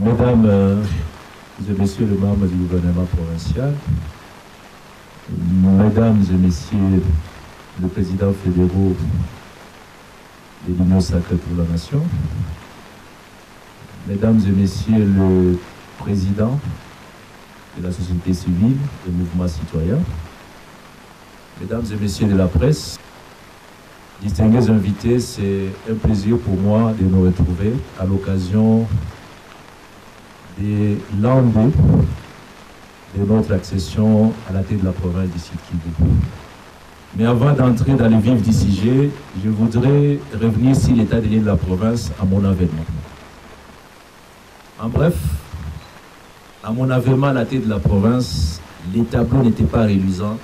Mesdames et messieurs les membres du gouvernement provincial, mesdames et messieurs le président fédéraux de l'Union sacrée pour la nation, mesdames et messieurs le président de la société civile, des mouvements citoyens, mesdames et messieurs de la presse, distingués invités, c'est un plaisir pour moi de nous retrouver à l'occasion de l'an 2 de notre accession à la tête de la province du Sud-Kivu. Mais avant d'entrer dans le vif du sujet, je voudrais revenir sur l'état de l'île de la province à mon avènement. En bref, à mon avènement à la tête de la province, les tableaux n'étaient pas reluisants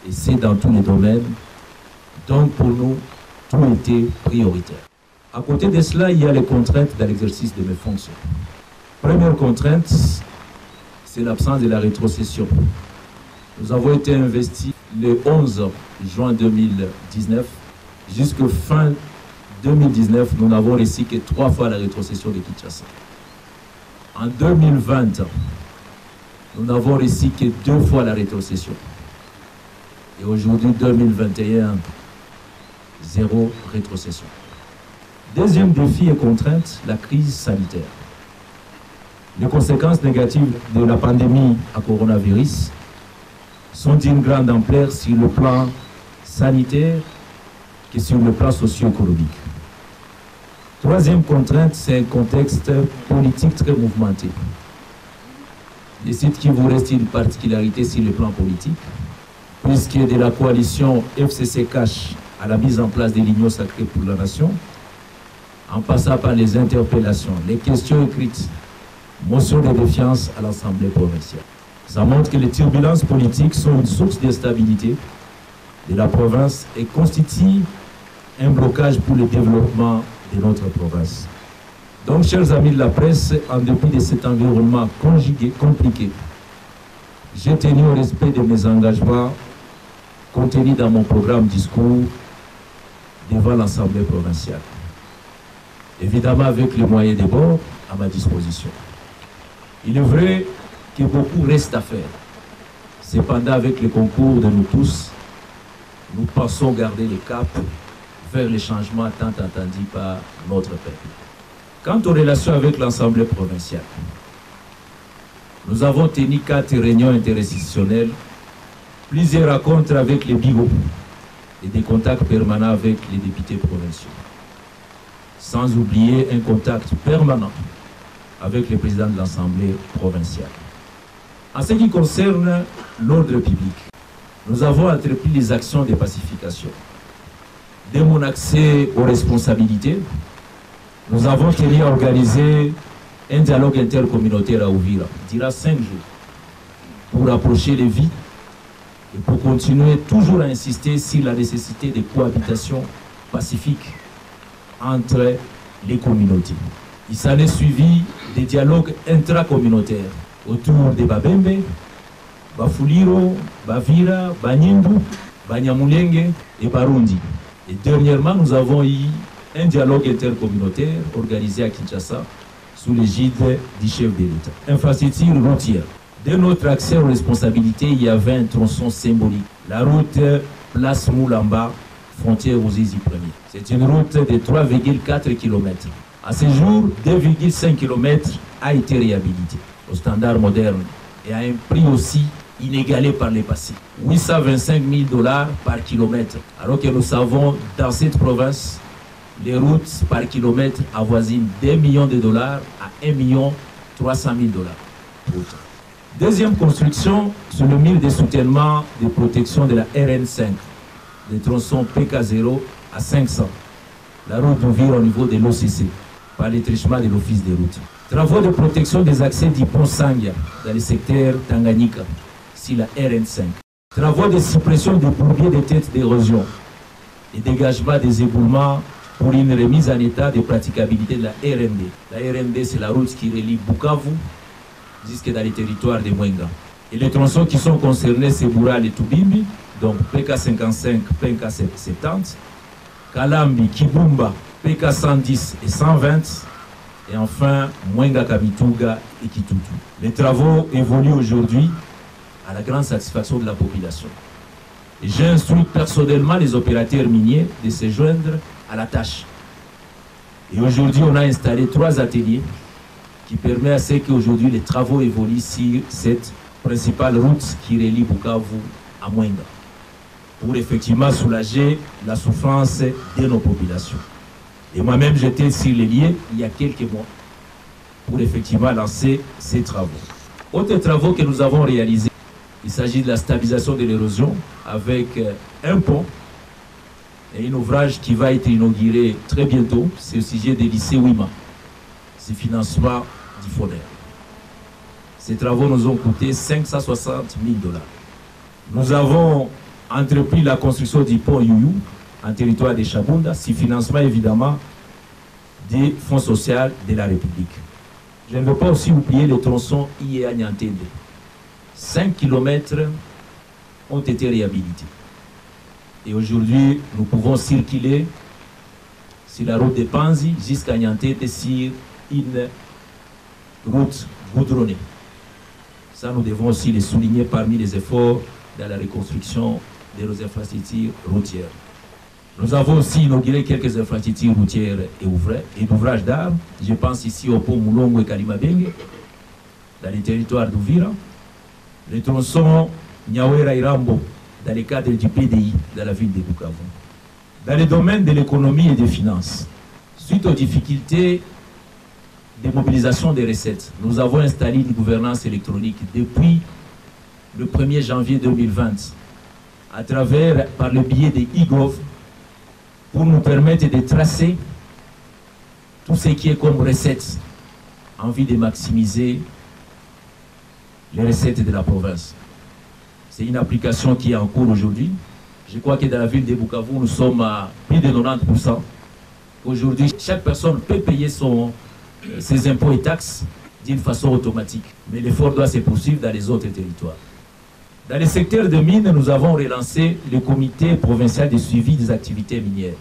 et c'est dans tous les domaines. Donc pour nous, tout était prioritaire. À côté de cela, il y a les contraintes dans l'exercice de mes fonctions. Première contrainte, c'est l'absence de la rétrocession. Nous avons été investis le 11 juin 2019. Jusqu'à fin 2019, nous n'avons reçu que 3 fois la rétrocession de Kinshasa. En 2020, nous n'avons reçu que 2 fois la rétrocession. Et aujourd'hui, 2021, 0 rétrocession. Deuxième défi et contrainte, la crise sanitaire. Les conséquences négatives de la pandémie à coronavirus sont d'une grande ampleur sur le plan sanitaire que sur le plan socio-économique. Troisième contrainte, c'est un contexte politique très mouvementé. Je cite qu'il vous reste une particularité sur le plan politique, puisque de la coalition FCC-CACH à la mise en place de l'Union sacrée pour la nation, en passant par les interpellations, les questions écrites, motion de défiance à l'Assemblée provinciale. Ça montre que les turbulences politiques sont une source de stabilité de la province et constituent un blocage pour le développement de notre province. Donc, chers amis de la presse, en dépit de cet environnement conjugué, compliqué, j'ai tenu au respect de mes engagements contenus dans mon programme discours devant l'Assemblée provinciale. Évidemment, avec les moyens de bord à ma disposition. Il est vrai que beaucoup reste à faire. Cependant, avec le concours de nous tous, nous pensons garder le cap vers les changements tant attendus par notre peuple. Quant aux relations avec l'Assemblée provinciale, nous avons tenu 4 réunions interinstitutionnelles, plusieurs rencontres avec les bigots et des contacts permanents avec les députés provinciaux. Sans oublier un contact permanent avec le président de l'Assemblée provinciale. En ce qui concerne l'ordre public, nous avons entrepris les actions de pacification. Dès mon accès aux responsabilités, nous avons tenu à organiser un dialogue intercommunautaire à Uvira, durant 5 jours, pour rapprocher les vies et pour continuer toujours à insister sur la nécessité de cohabitation pacifique entre les communautés. Il s'en est suivi des dialogues intracommunautaires autour de Babembe, Bafuliro, Bavira, Banyindu, Banyamulenge et Barundi. Et dernièrement, nous avons eu un dialogue intercommunautaire organisé à Kinshasa sous l'égide du chef de l'État. Infrastructure routière. Dès notre accès aux responsabilités, il y avait un tronçon symbolique. La route Place Moulamba, frontière aux Zizi 1er. C'est une route de 3,4 km. À ce jour, 2,5 km a été réhabilité au standard moderne et à un prix aussi inégalé par le passé. 825 000 $ par kilomètre. Alors que nous savons, dans cette province, les routes par kilomètre avoisinent 2 millions de dollars à 1 300 000 $. Deuxième construction, sur le mur de soutènement de protection de la RN5, des tronçons PK0 à 500. La route d'Ouvire au niveau de l'OCC, par l'étrichement de l'Office des routes. Travaux de protection des accès du pont Sangia, dans le secteur Tanganyika, sur la RN5. Travaux de suppression des bourbiers de tête d'érosion et dégagement des éboulements pour une remise en état de praticabilité de la RND. La RND, c'est la route qui relie Bukavu jusque dans les territoires de Mwenga. Et les tronçons qui sont concernés, c'est Boural et Toubimbi, donc PK55, PK70, Kalambi, Kibumba, PK110 et 120, et enfin Mwenga Kamituga et Kitutu. Les travaux évoluent aujourd'hui à la grande satisfaction de la population. J'ai instruit personnellement les opérateurs miniers de se joindre à la tâche. Et aujourd'hui, on a installé 3 ateliers qui permettent à ce qu'aujourd'hui les travaux évoluent sur cette principale route qui relie Bukavu à Mwenga, pour effectivement soulager la souffrance de nos populations. Et moi-même, j'étais sur les lieux il y a quelques mois pour effectivement lancer ces travaux. Autres travaux que nous avons réalisés, il s'agit de la stabilisation de l'érosion avec un pont et un ouvrage qui va être inauguré très bientôt. C'est au sujet des lycées Wima. C'est financement du FONER. Ces travaux nous ont coûté 560 000 $. Nous avons entrepris la construction du pont Youyou en territoire de Chabunda, si financement évidemment des fonds sociaux de la République. Je ne veux pas aussi oublier le tronçon IEA-Niantende. 5 km ont été réhabilités. Et aujourd'hui, nous pouvons circuler sur la route de Panzi jusqu'à Niantende sur une route goudronnée. Ça, nous devons aussi les souligner parmi les efforts dans la reconstruction de nos infrastructures routières. Nous avons aussi inauguré quelques infrastructures routières et d'ouvrages d'art. Je pense ici au pont Moulongo et Kalimabenge, dans les territoires d'Ouvira. Le tronçon Nyawera-Irambo, dans le cadre du PDI, dans la ville de Bukavu. Dans le domaine de l'économie et des finances, suite aux difficultés de mobilisation des recettes, nous avons installé une gouvernance électronique depuis le 1er janvier 2020, par le biais de e-gov, pour nous permettre de tracer tout ce qui est comme recettes en vue de maximiser les recettes de la province. C'est une application qui est en cours aujourd'hui. Je crois que dans la ville de Bukavu, nous sommes à plus de 90%. Aujourd'hui, chaque personne peut payer ses impôts et taxes d'une façon automatique. Mais l'effort doit se poursuivre dans les autres territoires. Dans le secteur de mines, nous avons relancé le comité provincial de suivi des activités minières,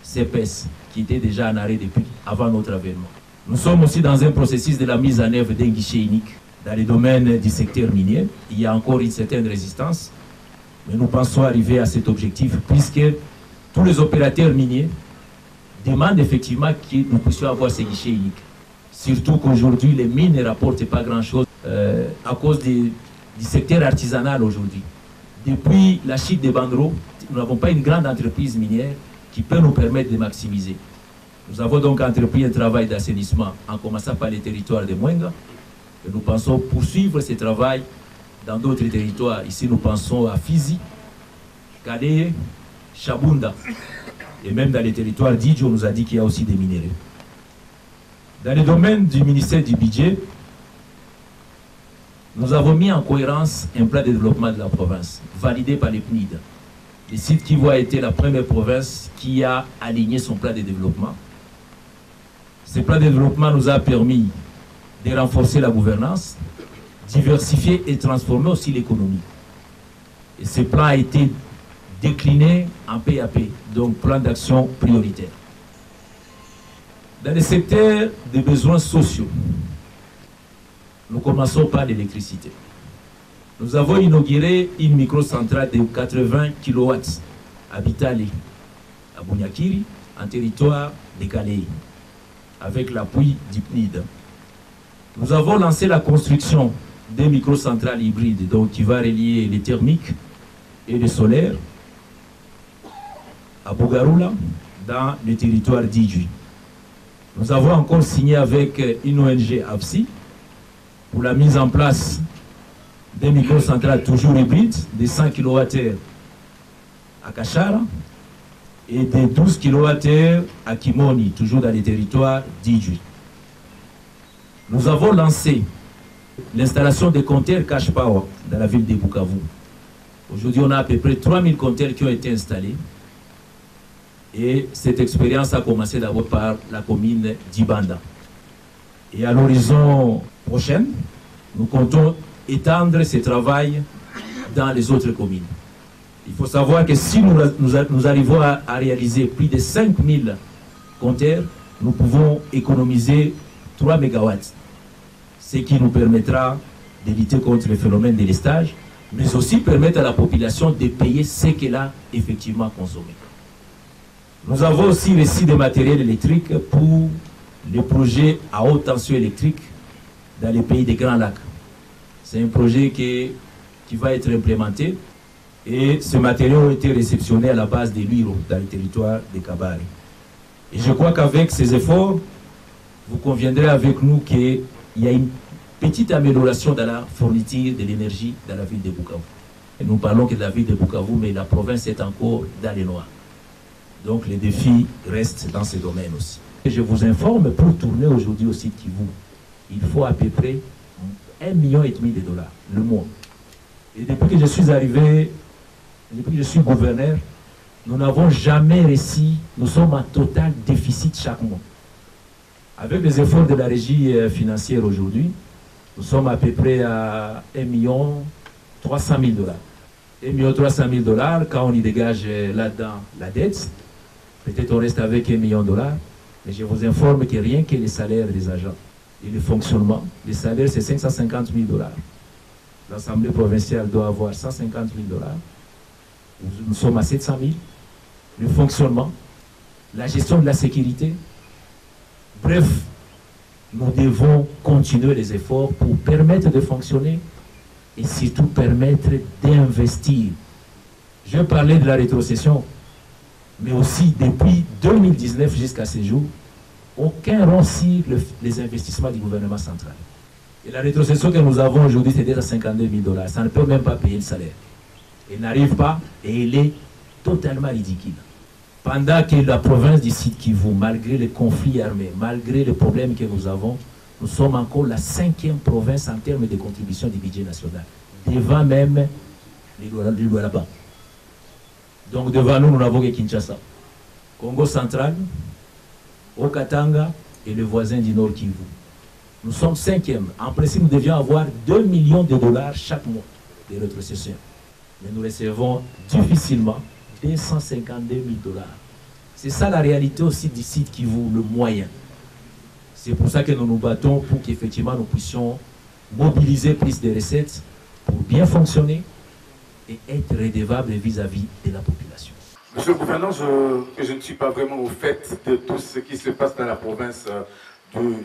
CPS, qui était déjà en arrêt depuis avant notre avènement. Nous sommes aussi dans un processus de la mise en œuvre d'un guichet unique dans les domaines du secteur minier. Il y a encore une certaine résistance, mais nous pensons arriver à cet objectif puisque tous les opérateurs miniers demandent effectivement que nous puissions avoir ces guichets uniques. Surtout qu'aujourd'hui, les mines ne rapportent pas grand-chose à cause du secteur artisanal aujourd'hui. Depuis la chute des bandereaux, nous n'avons pas une grande entreprise minière qui peut nous permettre de maximiser. Nous avons donc entrepris un travail d'assainissement en commençant par les territoires de Mwenga. Et nous pensons poursuivre ce travail dans d'autres territoires. Ici, nous pensons à Fizi, Kaleye, Chabunda. Et même dans les territoires d'Idjo, on nous a dit qu'il y a aussi des minéraux. Dans le domaine du ministère du Budget, nous avons mis en cohérence un plan de développement de la province, validé par les PNID. Le site Kivu a été la première province qui a aligné son plan de développement. Ce plan de développement nous a permis de renforcer la gouvernance, diversifier et transformer aussi l'économie. Et ce plan a été décliné en PAP, donc plan d'action prioritaire. Dans le secteur des besoins sociaux, nous commençons par l'électricité. Nous avons inauguré une microcentrale de 80 kW à Bitale, à Bunyakiri, en territoire de Kaleye, avec l'appui du PNID. Nous avons lancé la construction des microcentrales hybrides, donc qui va relier les thermiques et les solaires à Bugarula, dans le territoire d'Idjui. Nous avons encore signé avec une ONG AFSI pour la mise en place des microcentrales toujours hybrides de 100 kWh à Kachara et de 12 kWh à Kimoni, toujours dans les territoires d'Idjui. Nous avons lancé l'installation des compteurs Cash Power dans la ville de Bukavu. Aujourd'hui, on a à peu près 3000 compteurs qui ont été installés. Et cette expérience a commencé d'abord par la commune d'Ibanda. Et à l'horizon prochain, nous comptons étendre ce travail dans les autres communes. Il faut savoir que si nous arrivons à réaliser plus de 5000 compteurs, nous pouvons économiser 3 MW, ce qui nous permettra de lutter contre le phénomène de l'estage, mais aussi permettre à la population de payer ce qu'elle a effectivement consommé. Nous avons aussi les sites de matériel électrique pour les projets à haute tension électrique dans les pays des Grands Lacs. C'est un projet qui va être implémenté et ces matériaux ont été réceptionnés à la base des Luiro dans le territoire de Kabare. Et je crois qu'avec ces efforts, vous conviendrez avec nous qu'il y a une petite amélioration dans la fourniture de l'énergie dans la ville de Bukavu. Et nous parlons que de la ville de Bukavu, mais la province est encore dans les noirs. Donc les défis restent dans ces domaines aussi. Et je vous informe, pour tourner aujourd'hui au site Kivu, il faut à peu près 1,5 million de dollars le mois. Et depuis que je suis arrivé, depuis que je suis gouverneur, nous n'avons jamais réussi, nous sommes en total déficit chaque mois. Avec les efforts de la régie financière aujourd'hui, nous sommes à peu près à 1,3 million de dollars. 1,3 million de dollars, quand on y dégage là-dedans la dette, peut-être on reste avec 1 million de dollars, mais je vous informe que rien que les salaires des agents et le fonctionnement, les salaires c'est 550 000 dollars. L'Assemblée provinciale doit avoir 150 000 dollars. Nous sommes à 700 000. Le fonctionnement, la gestion de la sécurité. Bref, nous devons continuer les efforts pour permettre de fonctionner et surtout permettre d'investir. Je parlais de la rétrocession, mais aussi depuis 2019 jusqu'à ce jour, aucun rond sur les investissements du gouvernement central. Et la rétrocession que nous avons aujourd'hui, c'est déjà 52 000 dollars. Ça ne peut même pas payer le salaire. Elle n'arrive pas et elle est totalement ridicule. Pendant que la province du Sud Kivu, malgré les conflits armés, malgré les problèmes que nous avons, nous sommes encore la 5e province en termes de contribution du budget national, devant même les Lualaba. Donc devant nous, nous n'avons que Kinshasa, Congo central, Okatanga et le voisin du Nord Kivu. Nous sommes 5e. En principe, nous devions avoir 2 millions de dollars chaque mois de rétrocession. Mais nous recevons difficilement 252 000 dollars. C'est ça la réalité aussi du site qui vaut le moyen. C'est pour ça que nous nous battons pour qu'effectivement nous puissions mobiliser plus de recettes pour bien fonctionner et être redevables vis-à-vis de la population. Monsieur le gouverneur, je ne suis pas vraiment au fait de tout ce qui se passe dans la province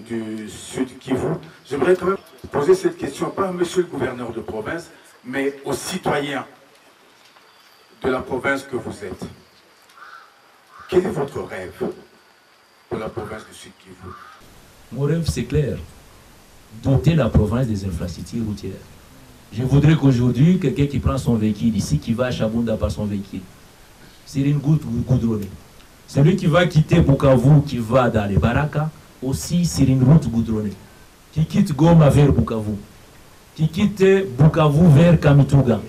du Sud Kivu. J'aimerais quand même poser cette question, pas à monsieur le gouverneur de province, mais aux citoyens de la province que vous êtes. Quel est votre rêve pour la province du Sud Kivu? Mon rêve, c'est clair. Doter la province des infrastructures routières. Je voudrais qu'aujourd'hui, quelqu'un qui prend son véhicule ici, qui va à Chabunda par son véhicule, c'est une goutte goudronnée. Celui qui va quitter Bukavu, qui va dans les Baraka, aussi c'est une route goudronnée. Qui quitte Goma vers Bukavu, qui quitte Bukavu vers Kamituga.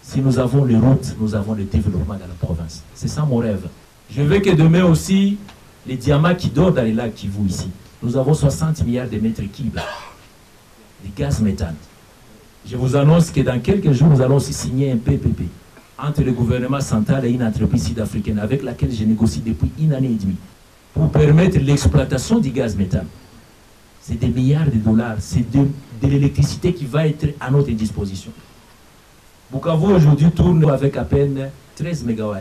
Si nous avons les routes, nous avons le développement dans la province. C'est ça mon rêve. Je veux que demain aussi, les diamants qui dorment dans les lacs Kivu ici, nous avons 60 milliards de mètres cubes de gaz méthane. Je vous annonce que dans quelques jours, nous allons aussi signer un PPP entre le gouvernement central et une entreprise sud-africaine avec laquelle je négocie depuis 1 année et demie pour permettre l'exploitation du gaz méthane. C'est des milliards de dollars, c'est de l'électricité qui va être à notre disposition. Bukavu aujourd'hui tourne avec à peine 13 MW.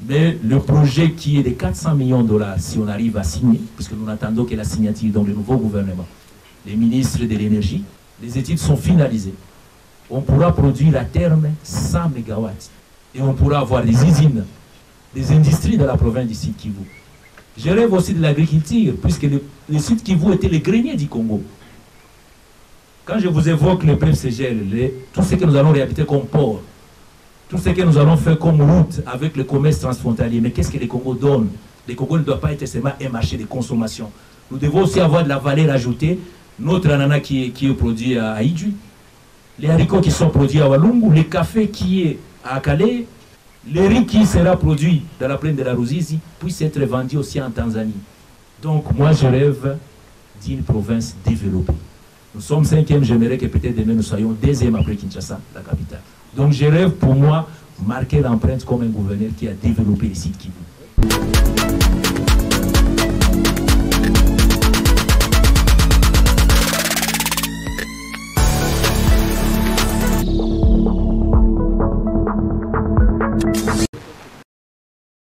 Mais le projet qui est de 400 millions de dollars, si on arrive à signer, puisque nous n'attendons que la signature dans le nouveau gouvernement, les ministres de l'énergie, les études sont finalisées. On pourra produire à terme 100 MW. Et on pourra avoir des usines, des industries dans la province du Sud Kivu. Je rêve aussi de l'agriculture, puisque le Sud Kivu était le grenier du Congo. Quand je vous évoque le PFCGL, tout ce que nous allons réhabiliter comme port, tout ce que nous allons faire comme route avec le commerce transfrontalier, mais qu'est-ce que le Congo donne? Le Congo ne doit pas être seulement un marché de consommation. Nous devons aussi avoir de la valeur ajoutée. Notre ananas qui est produit à Idjui, les haricots qui sont produits à Walungu, le café qui est à Calais, le riz qui sera produit dans la plaine de la Ruzizi puisse être vendu aussi en Tanzanie. Donc moi je rêve d'une province développée. Nous sommes 5e, j'aimerais que peut-être demain nous soyons 2e après Kinshasa, la capitale. Donc je rêve pour moi marquer l'empreinte comme un gouverneur qui a développé les sites Kivu.